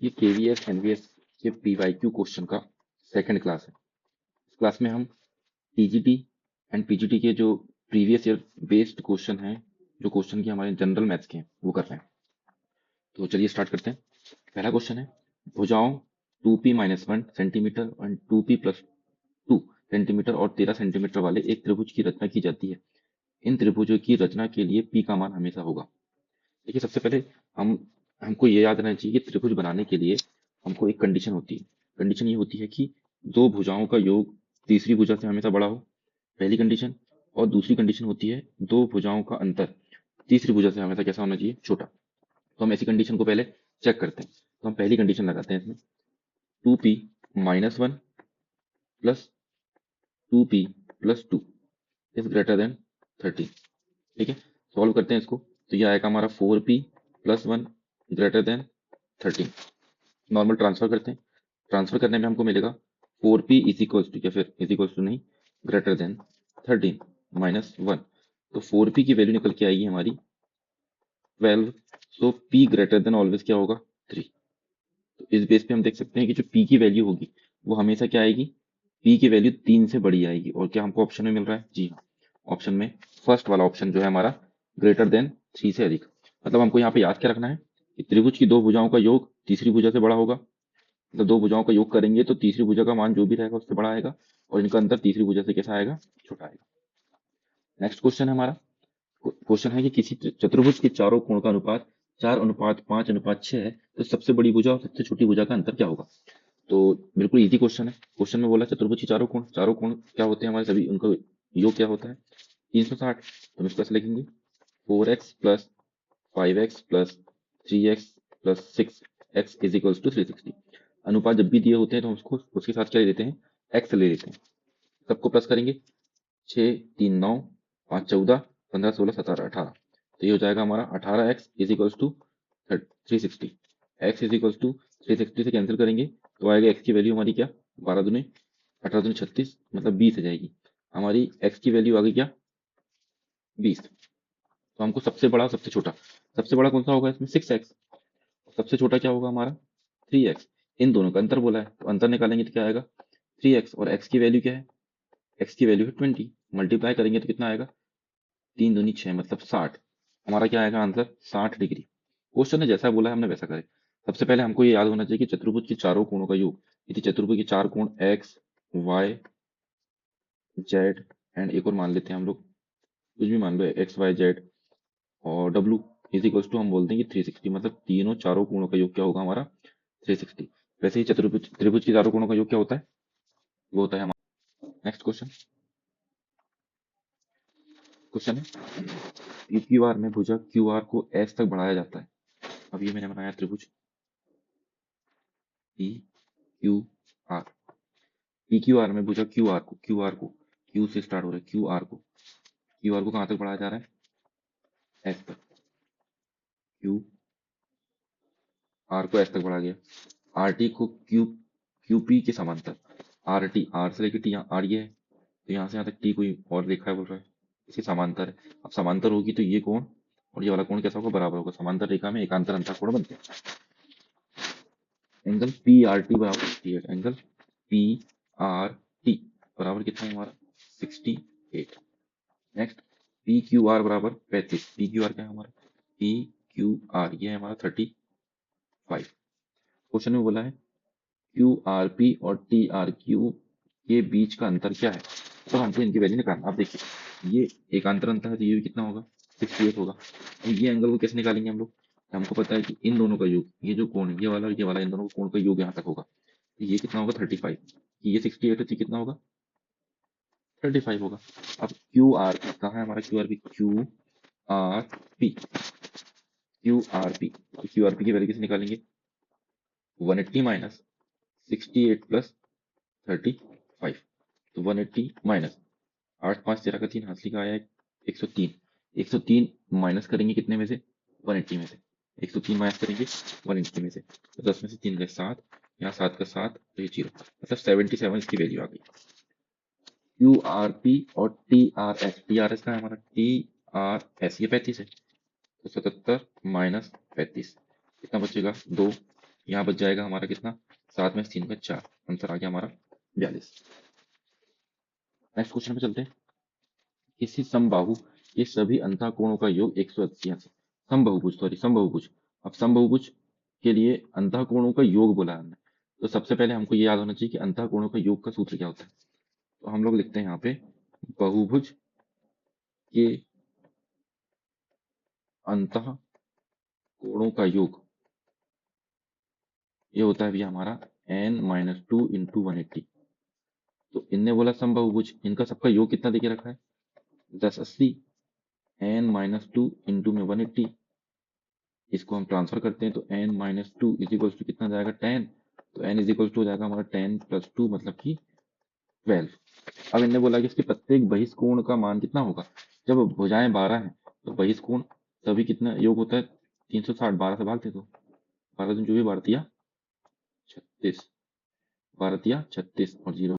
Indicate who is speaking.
Speaker 1: ये KVS NVS के PYQ question का सेकंड क्लास है। इस क्लास में हम टीजीटी एंड पीजीटी के जो प्रीवियस ईयर बेस्ड क्वेश्चन हैं, जो क्वेश्चन की हमारे जनरल मैथ्स के हैं, वो कर रहे हैं। तो चलिए स्टार्ट करते हैं। पहला क्वेश्चन है, भुजाओं 2p-1 सेंटीमीटर और 2p+2 सेंटीमीटर और 13 सेंटीमीटर वाले एक त्रिभुज की रचना की जाती है। इन त्रिभुजों की रचना के लिए p का मान हमेशा होगा। देखिए, सबसे पहले हम हमको ये याद रहना चाहिए कि त्रिभुज बनाने के लिए हमको एक कंडीशन होती है। कंडीशन ये होती है कि दो भुजाओं का योग तीसरी भुजा से हमेशा बड़ा हो, पहली कंडीशन। और दूसरी कंडीशन होती है दो भुजाओं का अंतर तीसरी भुजा से हमेशा कैसा होना चाहिए, छोटा। तो हम ऐसी कंडीशन को पहले चेक करते हैं। तो हम पहली कंडीशन लगाते हैं इसमें, 2p-1 + 2p+2 is greater than 13। ठीक है, सॉल्व करते हैं इसको। तो यह आएगा हमारा 4p+1 greater than 13। Normal transfer करते हैं। ट्रांसफर करने में हमको मिलेगा 4p इज इक्वल्स टू, या फिर इज इक्वल्स टू नहीं, ग्रेटर देन 13 - 1। तो 4p की वैल्यू निकल के आएगी हमारी 12। सो p ग्रेटर देन ऑलवेज क्या होगा, 3। तो इस बेस पे हम देख सकते हैं कि जो p की वैल्यू होगी वो हमेशा क्या आएगी, p की वैल्यू 3 से बड़ी आएगी। और क्या हमको ऑप्शन में मिल रहा है, जी हाँ, ऑप्शन में फर्स्ट वाला ऑप्शन जो है हमारा, ग्रेटर देन 3 से अधिक। मतलब हमको यहाँ पे याद क्या रखना है कि त्रिभुज की दो भुजाओं का योग तीसरी भुजा से बड़ा होगा। मतलब दो भुजाओं का योग करेंगे तो तीसरी भुजा का मान जो भी रहेगा उससे बड़ा आएगा, और इनका अंतर तीसरी भुजा से कैसा आएगा, छोटा आएगा। नेक्स्ट क्वेश्चन है हमारा, क्वेश्चन है कि किसी चतुर्भुज के चारों कोण का अनुपात 4:5:6 है, तो सबसे बड़ी भुजा और सबसे छोटी भुजा का अंतर क्या होगा। तो बिल्कुल इजी क्वेश्चन है। क्वेश्चन में बोला चतुर्भुज के चारों कोण क्या होते हैं हमारे सभी, उनका योग क्या होता है, 360। तो हम इसको ऐसे लिखेंगे, 4x + 5x + 3x + 6x is equals to 360। अनुपात जब भी दिए होते हैं तो हम उसको उसके साथ क्या ले लेते हैं, x ले लेते हैं। सबको प्लस करेंगे, 6 3 9 5 14 15 16 17 18। तो ये हो जाएगा हमारा 18x is equals to 360। x is equals to 360 से कैंसिल करेंगे तो आएगा x की वैल्यू हमारी क्या, 12 दूनी 18 दूनी 36, मतलब 20 आ जाएगी। हमारी x की वैल्यू आ गई क्या, 20। तो हमको सबसे बड़ा सबसे छोटा, सबसे बड़ा कौन सा होगा इसमें, 6x। सबसे छोटा क्या होगा हमारा, 3x। इन दोनों का अंतर बोला है तो अंतर निकालेंगे तो क्या आएगा, 3x। और x की वैल्यू क्या है, x की वैल्यू है 20। मल्टीप्लाई करेंगे तो कितना आएगा, 3 दूनी 6, मतलब 60। हमारा क्या आएगा आंसर, 60 डिग्री। क्वेश्चन ने जैसा बोला है हमने वैसा करें। सबसे पहले हमको ये याद होना चाहिए कि चतुर्भुज के चारों कोणों का योग, यदि चतुर्भुज के चार कोण एक्स वाई जेड एंड एक और मान लेते हैं हम लोग, कुछ भी मान लो, एक्स वाई जेड और डब्ल्यू इज इक्वल्स टू, हम बोलते हैं कि 360। मतलब तीनों चारों कोणों का योग क्या होगा हमारा, 360। वैसे ही चतुर्भुज त्रिभुज के चारों कोणों का योग क्या होता है, वो होता है हमारा। नेक्स्ट क्वेश्चन, क्वेश्चन है, पी क्यू आर में भुजा क्यू आर को एस तक बढ़ाया जाता है। अब ये मैंने बनाया त्रिभुज P Q R. P Q R में भुजा क्यू आर को क्यू से स्टार्ट हो रहा है, क्यू आर को कहाँ तक बढ़ाया जा रहा है, एस तक। क्यू आर को एस तक बढ़ा गया। आर टी को क्यू पी के समांतर, आर टी, आर से लेकर टी, आर ये है, तो यहाँ से यहाँ तक टी कोई और रेखा बोल रहा है, इसके समांतर है। अब समांतर होगी तो ये कोण और ये वाला कोण कैसा होगा, बराबर होगा। समांतर रेखा में एकांतर अंतः कोण बनते हैं। एंगल पी आर टी बराबर 68। एंगल पी आर टी बराबर कितना है हमारा, 68। नेक्स्ट, पी क्यू आर बराबर 35। पी क्यू आर क्या है हमारा, पी क्यू आर ये है हमारा 35। क्वेश्चन में बोला है क्यू आर पी और टी आर क्यू के बीच का अंतर क्या है। तो हमको इनकी वैल्यू निकालना। आप देखिए, ये एकांतर अंतर है तो ये भी कितना होगा, 68 होगा। अब ये एंगल को कैसे निकालेंगे हम लोग, हमको पता है कि इन दोनों का योग, ये जो कोण है, ये वाला और ये वाला, इन दोनों कोण का योग यहाँ तक होगा। तो ये कितना होगा, 35। ये 68 है तो ये कितना होगा, 35 होगा। अब क्यू आर कहाँ है हमारा, Q R P, Q R P की वैल्यू कैसे निकालेंगे, 180 माइनस 68 प्लस 35। तो 180 माइनस 8 5 13 का 3, हासिल का आया 103। 103 माइनस करेंगे कितने में से, 180 में से। 103 माइनस करेंगे 180 में से, तो 10 में से 3 गए 7, यहाँ 7 का 7 तो ये 0, मतलब 77 इसकी वैल्यू आ गई। क्यू आर पी और टी आर एस का है हमारा, टी आर एस ये 35 है, तो 77 माइनस 35 कितना बचेगा, 2। यहाँ बच जाएगा हमारा कितना, 7 में 3 का 4, आंसर आ गया हमारा 42। नेक्स्ट क्वेश्चन पे चलते हैं। किसी समबाहु के सभी अंतःकोणों का योग 180 है। समबाहुभुज। अब समबाहुभुज के लिए अंतःकोणों का योग बोला है हमने, तो सबसे पहले हमको ये याद होना चाहिए कि अंतःकोणों का योग का सूत्र क्या होता है। तो हम लोग लिखते हैं यहाँ पे बहुभुज के अंतःकोणों का योग, ये होता है भैया हमारा n-2 इंटू 180। तो इनने बोला समबाहुभुज, इनका सबका योग कितना देके रखा है, 1080, n-2 इंटू में 180, इसको हम ट्रांसफर करते हैं तो n-2 इज इक्वल टू कितना जाएगा 10, तो n इज इक्वल टू हो जाएगा हमारा 10 प्लस 2 मतलब कि 12। अब इनने बोला कि इसके प्रत्येक बहिष्कोण का मान कितना होगा, जब भुजाएं 12 हैं तो बहिष्कोण तभी कितना योग होता है 360, 12 से भागते तो 12 दिन जो भी 12 तिया 36, 12 तिया 36 और 0